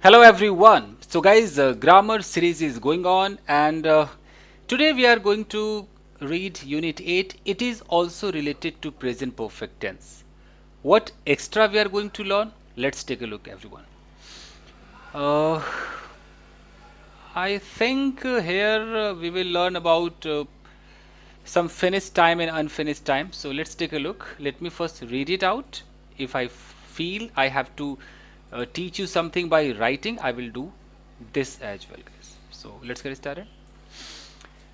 Hello everyone. So guys, grammar series is going on and today we are going to read unit 8. It is also related to present perfect tense. What extra we are going to learn? Let's take a look everyone. Uh, I think here we will learn about some finished time and unfinished time. So let's take a look. Let me first read it out. If I feel I have to teach you something by writing, I will do this as well, guys. So let's get started.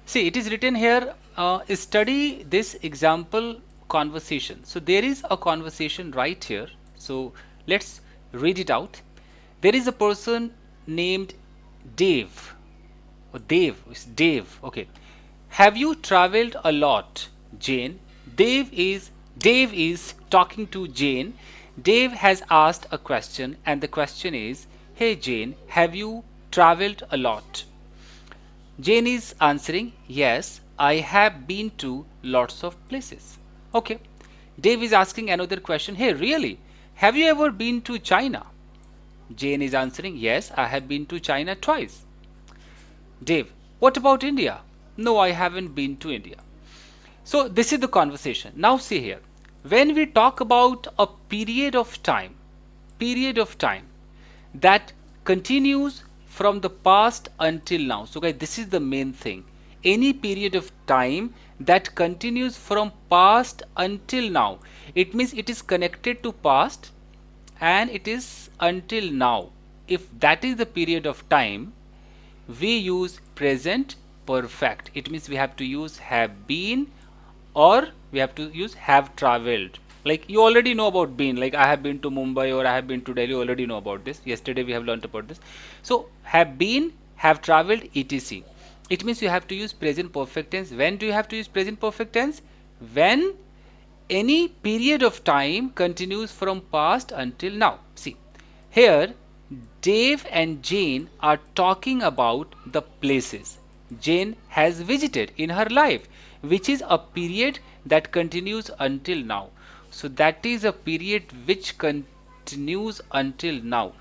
See, it is written here, study this example conversation. So there is a conversation right here. So let's read it out. There is a person named Dave. Oh, Dave. It's Dave. Okay. Have you traveled a lot, Jane? Dave is talking to Jane. Dave has asked a question, and the question is, "Hey Jane, have you traveled a lot?" Jane is answering, "Yes, I have been to lots of places." Okay. Dave is asking another question, "Hey, really? Have you ever been to China?" Jane is answering, "Yes, I have been to China twice." Dave, "What about India?" "No, I haven't been to India." So this is the conversation. Now see here. When we talk about a period of time that continues from the past until now. So guys, this is the main thing. Any period of time that continues from past until now. It means it is connected to past and it is until now. If that is the period of time, we use present perfect. It means we have to use have been or we have to use have traveled. Like you already know about been, like I have been to Mumbai or I have been to Delhi. You already know about this. Yesterday we have learnt about this. So have been, have traveled, etc. It means you have to use present perfect tense. When do you have to use present perfect tense? When any period of time continues from past until now. See, here Dave and Jane are talking about the places Jane has visited in her life, which is a period that continues until now. So that is a period which continues until now.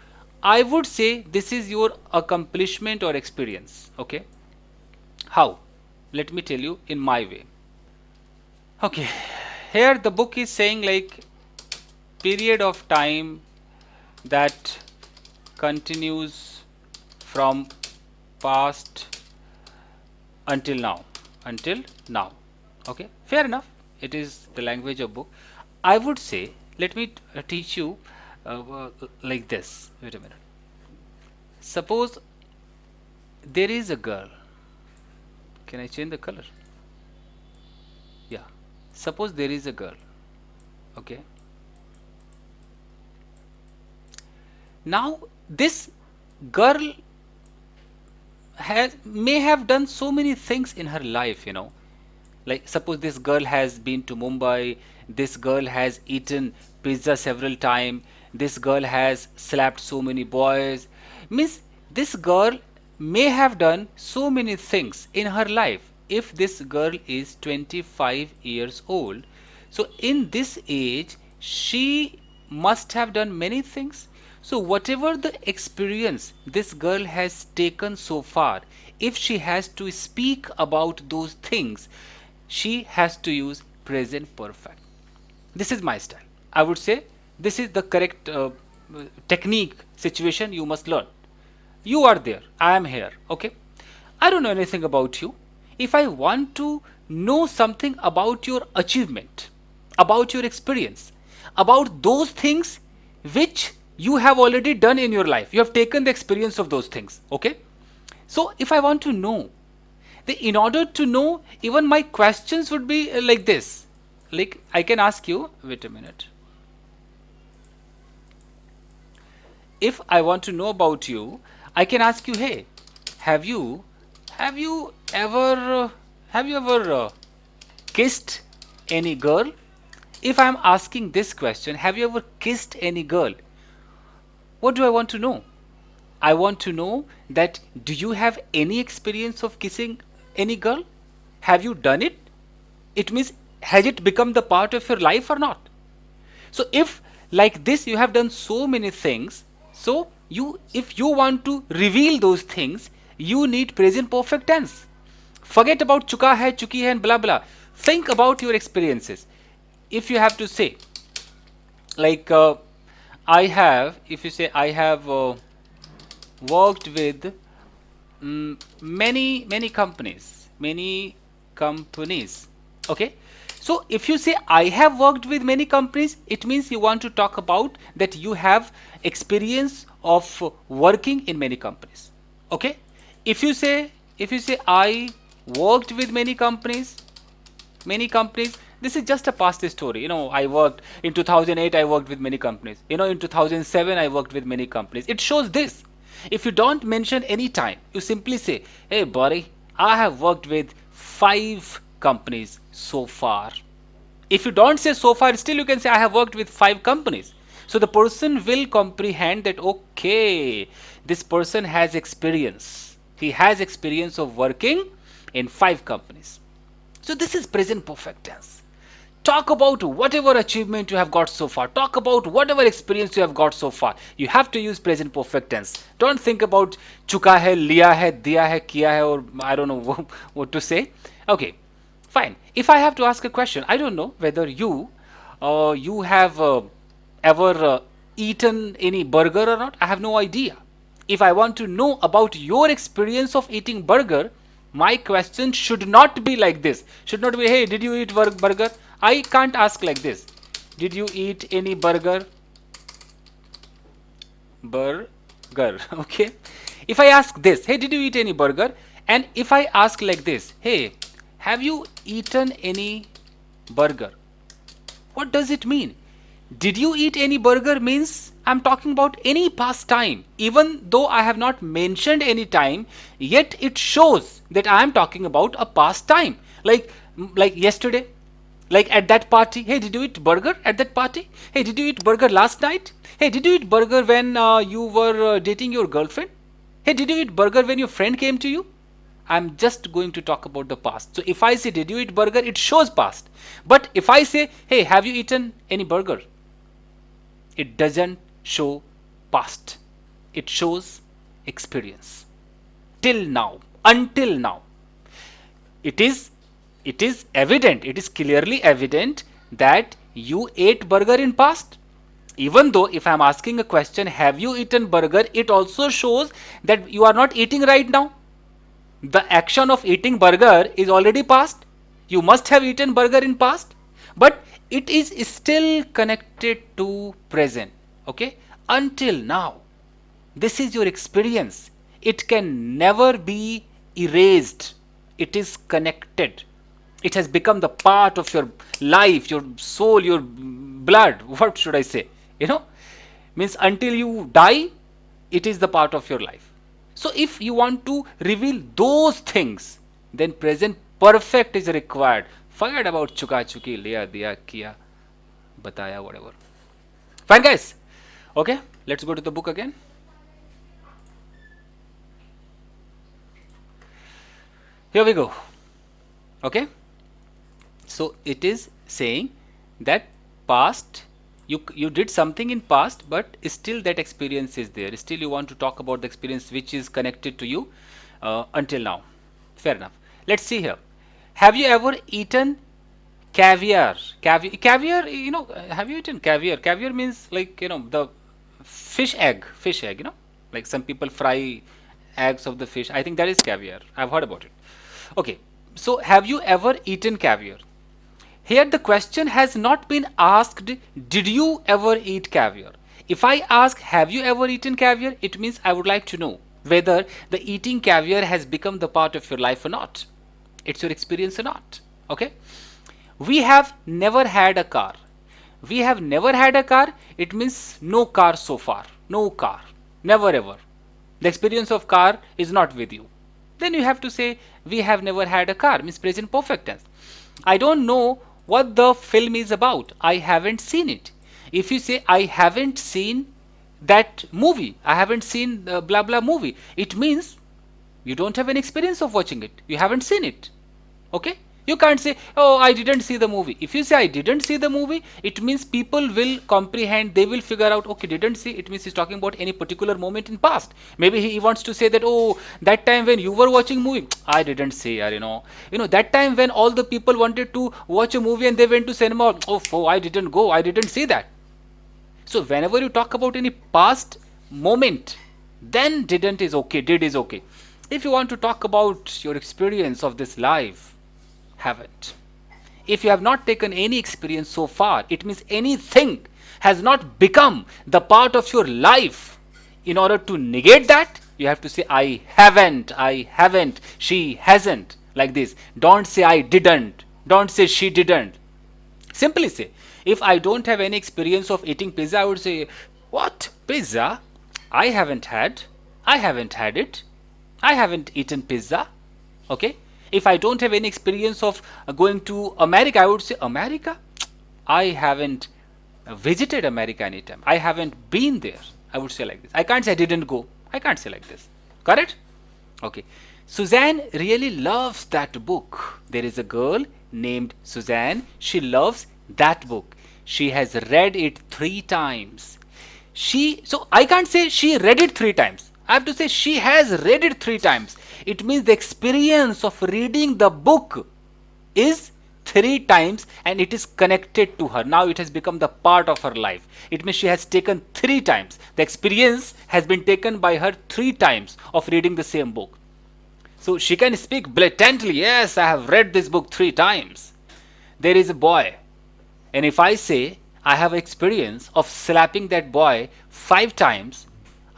I would say this is your accomplishment or experience. Okay. How? Let me tell you in my way. Okay, here the book is saying like period of time that continues from past until now. Until now. Okay, fair enough. It is the language of book. I would say, let me teach you like this. Wait a minute. Suppose there is a girl. Can I change the color? Yeah. Suppose there is a girl. Okay. Now this girl may have done so many things in her life, like suppose this girl has been to Mumbai, this girl has eaten pizza several times, this girl has slapped so many boys. Means this girl may have done so many things in her life. If this girl is 25 years old, so in this age she must have done many things. So whatever the experience this girl has taken so far, if she has to speak about those things, she has to use present perfect. This is my style. I would say this is the correct technique situation you must learn. You are there, I am here. Okay, I don't know anything about you. If I want to know something about your achievement, about your experience, about those things which you have already done in your life, you have taken the experience of those things. Okay, so if I want to know, in order to know, even my questions would be like this. Like I can ask you, wait a minute. If I want to know about you, I can ask you, hey, have you have you ever kissed any girl? If I am asking this question, have you ever kissed any girl? What do I want to know? I want to know that do you have any experience of kissing any girl? Have you done it? It means has it become the part of your life or not? So if like this you have done so many things, so if you want to reveal those things, you need present perfect tense. Forget about chuka hai, chuki hai, and blah blah. Think about your experiences. If you have to say, like, I have, if you say, I have worked with many companies. Okay, so if you say I have worked with many companies, it means you want to talk about that you have experience of working in many companies. Okay, if you say, I worked with many companies, this is just a past story. I worked in 2008, I worked with many companies. In 2007, I worked with many companies. It shows this. If you don't mention any time, you simply say, hey buddy, I have worked with 5 companies so far. If you don't say so far, still you can say I have worked with 5 companies. So the person will comprehend that, okay, this person has experience. He has experience of working in 5 companies. So this is present perfect tense. Talk about whatever achievement you have got so far. Talk about whatever experience you have got so far. You have to use present perfect tense. Don't think about chuka hai, liya hai, diya hai, kiya hai, or I don't know what to say. Okay, fine. If I have to ask a question, I don't know whether you have ever eaten any burger or not. I have no idea. If I want to know about your experience of eating burger, my question should not be like this. Should not be, hey, did you eat burger? I can't ask like this. Did you eat any burger? Burger. Okay. If I ask this, hey, did you eat any burger? And if I ask like this, hey, have you eaten any burger? What does it mean? Did you eat any burger means I'm talking about any past time. Even though I have not mentioned any time, yet it shows that I am talking about a past time. Like yesterday, like at that party. Hey, did you eat burger at that party? Hey, did you eat burger last night? Hey, did you eat burger when you were dating your girlfriend? Hey, did you eat burger when your friend came to you? I'm just going to talk about the past. So if I say, did you eat burger? It shows past. But if I say, hey, have you eaten any burger? It doesn't show past. It shows experience. Till now, until now. It is evident, it is clearly evident that you ate burger in past. Even though if I am asking a question, have you eaten burger, it also shows that you are not eating right now. The action of eating burger is already past. You must have eaten burger in past, but it is still connected to present. Okay, until now, this is your experience. It can never be erased. It is connected. It has become the part of your life, your soul, your blood. What should I say? Means until you die, it is the part of your life. So if you want to reveal those things, then present perfect is required. Forget about chuka chuki, liya diya, kiya, bataya, whatever. Fine, guys. Okay, let's go to the book again. Here we go. Okay. So it is saying that past, you did something in past, but still that experience is there. Still you want to talk about the experience which is connected to you until now. Fair enough. Let's see here. Have you ever eaten caviar? Caviar, have you eaten caviar? Caviar means like, the fish egg, like some people fry eggs of the fish. I think that is caviar. I've heard about it. Okay. So have you ever eaten caviar? Here the question has not been asked, did you ever eat caviar? If I ask, have you ever eaten caviar? It means I would like to know whether the eating caviar has become the part of your life or not. It's your experience or not. Okay. We have never had a car. We have never had a car. It means no car so far. No car. Never ever. The experience of car is not with you. Then you have to say, we have never had a car. Means present perfect tense. I don't know what the film is about. I haven't seen it. If you say, I haven't seen that movie, I haven't seen the blah blah movie, it means you don't have any experience of watching it. You haven't seen it. Okay? You can't say, oh, I didn't see the movie. If you say I didn't see the movie, it means people will comprehend, they will figure out, okay, didn't see, it means he's talking about any particular moment in past. Maybe he wants to say that, oh, that time when you were watching movie, I didn't see, that time when all the people wanted to watch a movie and they went to cinema, oh, I didn't go, I didn't see that. So whenever you talk about any past moment, then didn't is okay, did is okay. If you want to talk about your experience of this life, haven't. If you have not taken any experience so far, it means anything has not become the part of your life. In order to negate that, you have to say, I haven't, she hasn't, like this. Don't say I didn't, don't say she didn't. Simply say, if I don't have any experience of eating pizza, I would say, what? Pizza? I haven't had. I haven't had it. I haven't eaten pizza. Okay? If I don't have any experience of going to America, I would say, America? I haven't visited America anytime. I haven't been there. I would say like this. I can't say I didn't go. I can't say like this. Correct? Okay. Suzanne really loves that book. There is a girl named Suzanne. She loves that book. She has read it 3 times. So I can't say she read it 3 times. I have to say she has read it 3 times. It means the experience of reading the book is 3 times and it is connected to her. Now it has become the part of her life. It means she has taken 3 times. The experience has been taken by her 3 times of reading the same book. So she can speak blatantly, yes, I have read this book 3 times. There is a boy, and if I say I have experience of slapping that boy 5 times,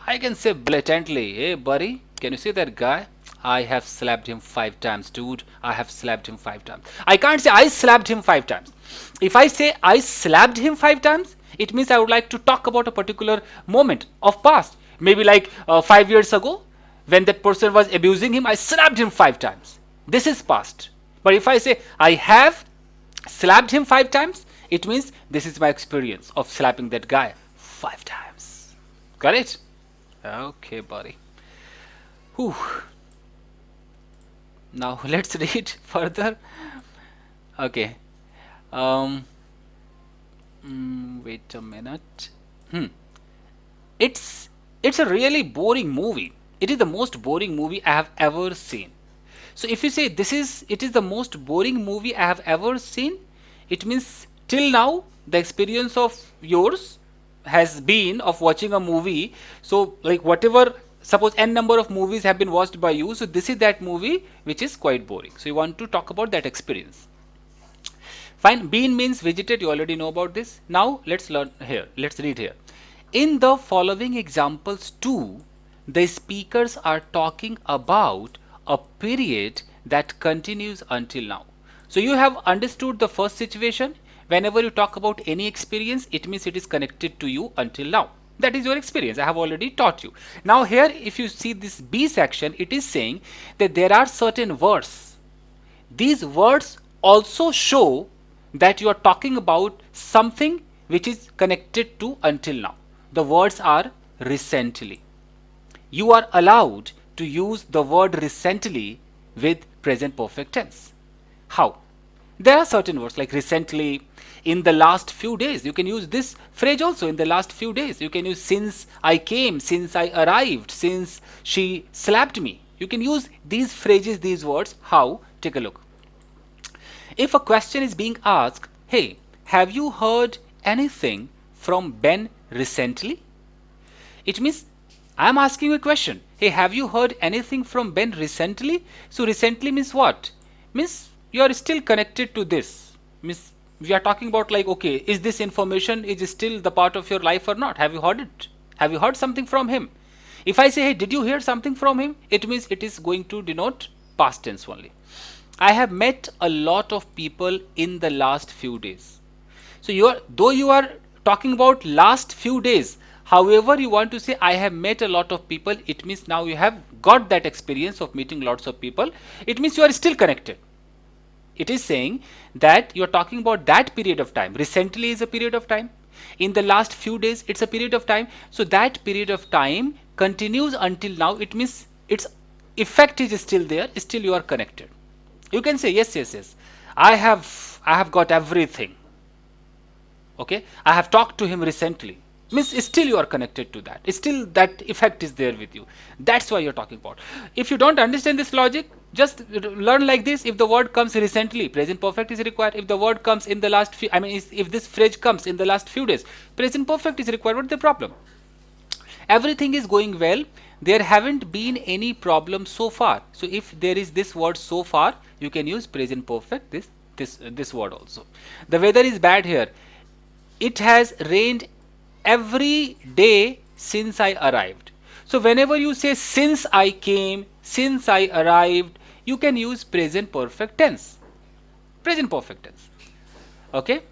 I can say blatantly, hey buddy, can you see that guy? I have slapped him 5 times, dude. I have slapped him 5 times. I can't say I slapped him 5 times. If I say I slapped him 5 times, it means I would like to talk about a particular moment of past. Maybe like 5 years ago, when that person was abusing him, I slapped him 5 times. This is past. But if I say I have slapped him 5 times, it means this is my experience of slapping that guy 5 times. Got it? Okay, buddy. Whew. Now let's read further. Okay. Wait a minute. It's a really boring movie. It is the most boring movie I have ever seen. So if you say it is the most boring movie I have ever seen, it means till now the experience of yours has been of watching a movie. So like whatever, suppose n number of movies have been watched by you, so this is that movie which is quite boring. So you want to talk about that experience. Fine. Been means visited. You already know about this. Now let's learn here. Let's read here. In the following examples too, the speakers are talking about a period that continues until now. So you have understood the first situation. Whenever you talk about any experience, it means it is connected to you until now. That is your experience. I have already taught you. Now here, if you see this B section, it is saying that there are certain words. These words also show that you are talking about something which is connected to until now. The words are recently. You are allowed to use the word recently with present perfect tense. How? There are certain words like recently, in the last few days. You can use this phrase also, in the last few days. You can use since I came, since I arrived, since she slapped me. You can use these phrases, these words. How? Take a look. If a question is being asked, hey, have you heard anything from Ben recently? It means I am asking you a question. Hey, have you heard anything from Ben recently? So recently means what? Means you are still connected to this. Means we are talking about like, okay, is this information is still the part of your life or not? Have you heard it? Have you heard something from him? If I say, hey, did you hear something from him? It means it is going to denote past tense only. I have met a lot of people in the last few days. So though you are talking about last few days, however you want to say I have met a lot of people, it means now you have got that experience of meeting lots of people. It means you are still connected. It is saying that you are talking about that period of time. Recently is a period of time. In the last few days, it's a period of time. So that period of time continues until now. It means its effect is still there. Still you are connected. You can say yes, yes, yes. I have got everything. Okay, I have talked to him recently. Means still you are connected to that, still that effect is there with you. That's why you're talking about. If you don't understand this logic, just learn like this. If the word comes recently, present perfect is required. If the word comes in the last few, I mean if this phrase comes in the last few days, present perfect is required. What's the problem? Everything is going well, there haven't been any problem so far. So if there is this word so far, you can use present perfect, this word also. The weather is bad here. It has rained every day since I arrived. So whenever you say since I came, since I arrived, you can use present perfect tense. Present perfect tense. Okay,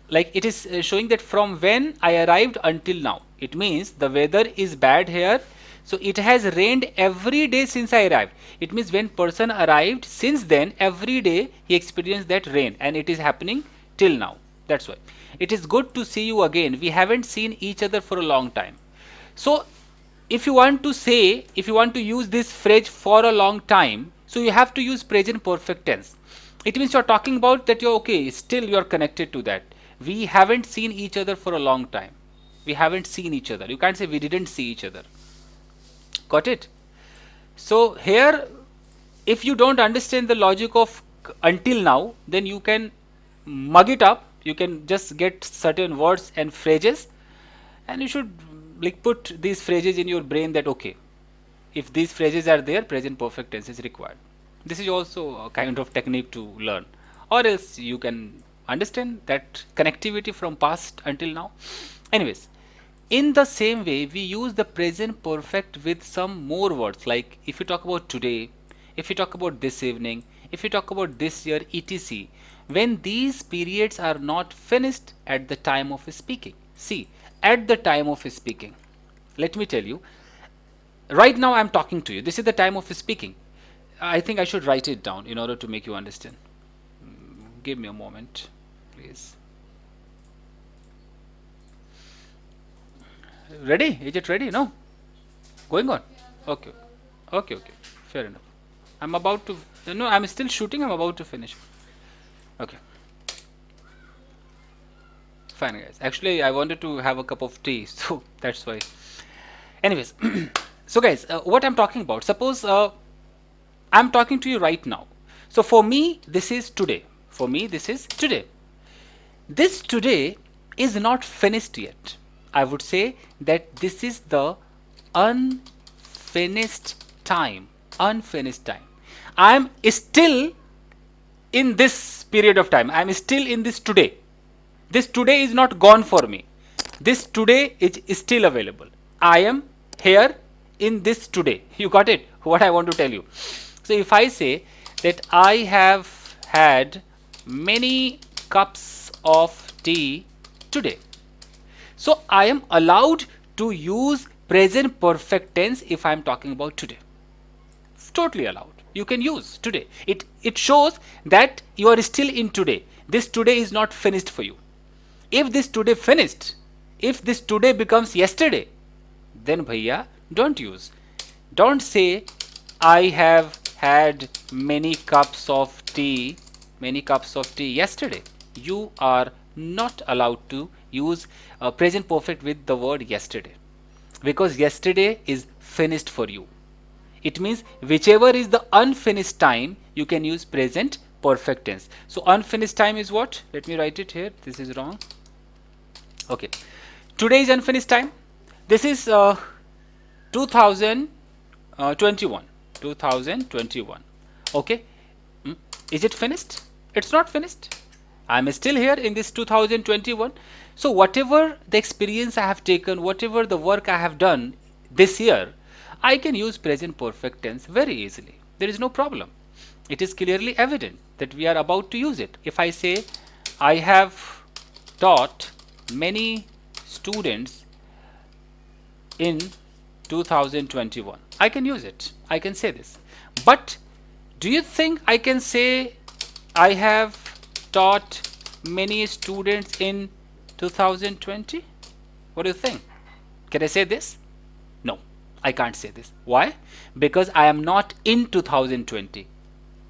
like it is showing that from when I arrived until now. It means the weather is bad here. So it has rained every day since I arrived. It means when person arrived, since then every day he experienced that rain, and it is happening till now. That's why. It is good to see you again. We haven't seen each other for a long time. So if you want to say, if you want to use this phrase for a long time, so you have to use present perfect tense. It means you're talking about that you're okay, still you're connected to that. We haven't seen each other for a long time. We haven't seen each other. You can't say we didn't see each other. Got it? So here, if you don't understand the logic of until now, then you can mug it up. You can just get certain words and phrases, and you should like put these phrases in your brain that okay, if these phrases are there, present perfect tense is required. This is also a kind of technique to learn, or else you can understand that connectivity from past until now. Anyways, in the same way, we use the present perfect with some more words, like if you talk about today, if you talk about this evening, if you talk about this year, etc. When these periods are not finished at the time of speaking. See, at the time of speaking, let me tell you, right now I'm talking to you. This is the time of speaking. I think I should write it down in order to make you understand. Give me a moment, please. Ready? Is it ready? No? Going on? Okay. Okay, okay. Fair enough. I'm about to, no, I'm still shooting. I'm about to finish. Okay. Fine, guys. Actually, I wanted to have a cup of tea, so that's why. Anyways, so guys, what I'm talking about, suppose I'm talking to you right now. So for me, this is today. For me, this is today. This today is not finished yet. I would say that this is the unfinished time. Unfinished time. I'm still in this period of time. I'm still in this today. This today is not gone for me. This today is still available. I am here in this today. You got it? What I want to tell you. So if I say that I have had many cups of tea today. So I am allowed to use present perfect tense if I am talking about today. It's totally allowed. You can use today. It shows that you are still in today. This today is not finished for you. If this today finished, if this today becomes yesterday, then bhaiya, don't use. Don't say I have had many cups of tea yesterday. You are not allowed to use present perfect with the word yesterday, because yesterday is finished for you. It means whichever is the unfinished time, you can use present perfect tense. So unfinished time is what? Let me write it here. This is wrong. Okay. Today is unfinished time. This is 2021. 2021. Okay. Is it finished? It's not finished. I'm still here in this 2021. So whatever the experience I have taken, whatever the work I have done this year, I can use present perfect tense very easily. There is no problem. It is clearly evident that we are about to use it. If I say I have taught many students in 2021, I can use it. I can say this. But do you think I can say I have taught many students in 2020? What do you think? Can I say this? No, I can't say this. Why? Because I am not in 2020.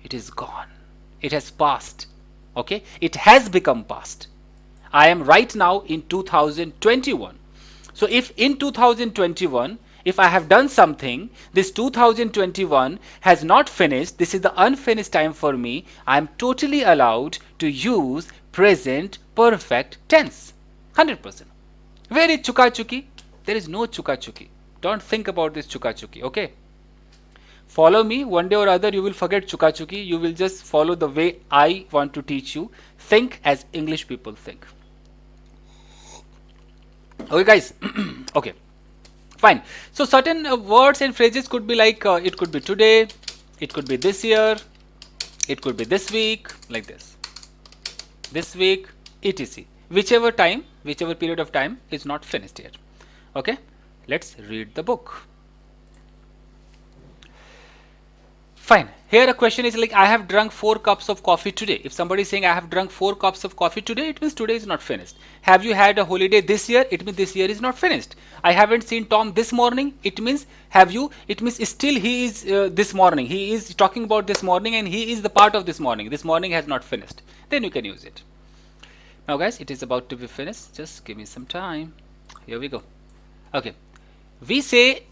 It is gone. It has passed. Okay, it has become past. I am right now in 2021. So if in 2021, if I have done something, this 2021 has not finished, this is the unfinished time for me, I am totally allowed to use present perfect tense. 100%. Where is chuka chuki? There is no chuka chuki. Don't think about this chuka chuki, okay? Follow me, one day or other you will forget chuka chuki. You will just follow the way I want to teach you. Think as English people think. Okay, guys. Okay, fine. So certain words and phrases could be like it could be today, it could be this year, it could be this week, like this week, etc. Whichever time, whichever period of time is not finished yet. Okay, let's read the book. Fine. Here a question is like, I have drunk 4 cups of coffee today. If somebody is saying I have drunk 4 cups of coffee today, it means today is not finished. Have you had a holiday this year? It means this year is not finished. I haven't seen Tom this morning. It means have you? It means still he is this morning. He is talking about this morning and he is the part of this morning. This morning has not finished. Then you can use it. Now guys, it is about to be finished. Just give me some time. Here we go. Okay. We say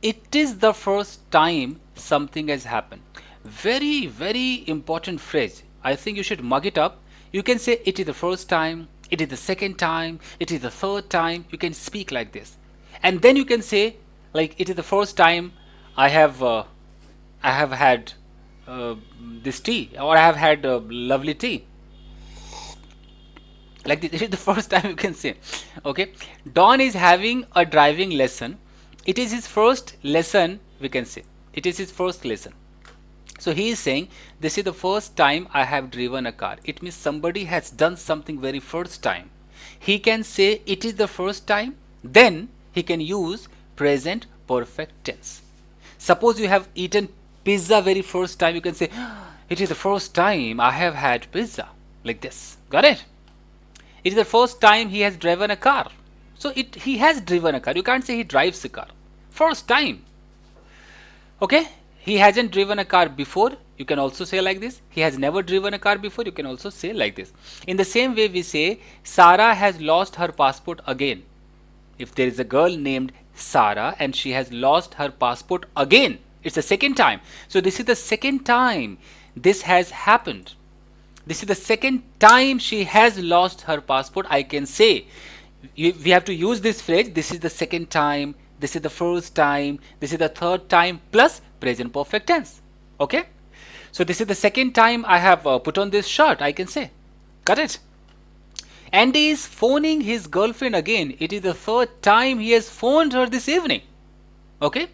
it is the first time something has happened. Very, very important phrase. I think you should mug it up. You can say it is the first time, it is the second time, it is the third time. You can speak like this. And then you can say like it is the first time I have had this tea, or I have had lovely tea. Like this, it is the first time you can say. Okay. Don is having a driving lesson. It is his first lesson, we can say. It is his first lesson. So he is saying, this is the first time I have driven a car. It means somebody has done something very first time. He can say it is the first time, then he can use present perfect tense. Suppose you have eaten pizza very first time, you can say, it is the first time I have had pizza. Like this. Got it? It is the first time he has driven a car. So he has driven a car. You can't say he drives a car. First time. Okay? He hasn't driven a car before. You can also say like this. He has never driven a car before. You can also say like this. In the same way we say, Sarah has lost her passport again. If there is a girl named Sarah and she has lost her passport again, it's the second time. So this is the second time this has happened. This is the second time she has lost her passport. I can say, we have to use this phrase, this is the second time, this is the first time, this is the third time, plus present perfect tense. Okay? So this is the second time I have put on this shirt, I can say. Got it? Andy is phoning his girlfriend again. It is the third time he has phoned her this evening. Okay?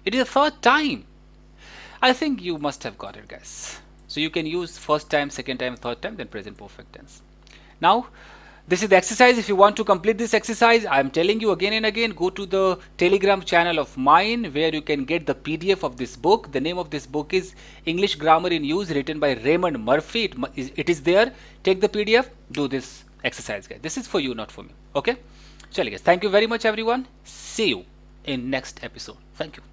It is the third time. I think you must have got it, guys. So you can use first time, second time, third time, then present perfect tense. Now, this is the exercise. If you want to complete this exercise, I am telling you again and again, go to the Telegram channel of mine where you can get the PDF of this book. The name of this book is English Grammar in Use, written by Raymond Murphy. It is there. Take the PDF, do this exercise, guys. This is for you, not for me. Okay? Chali, guys. Thank you very much, everyone. See you in next episode. Thank you.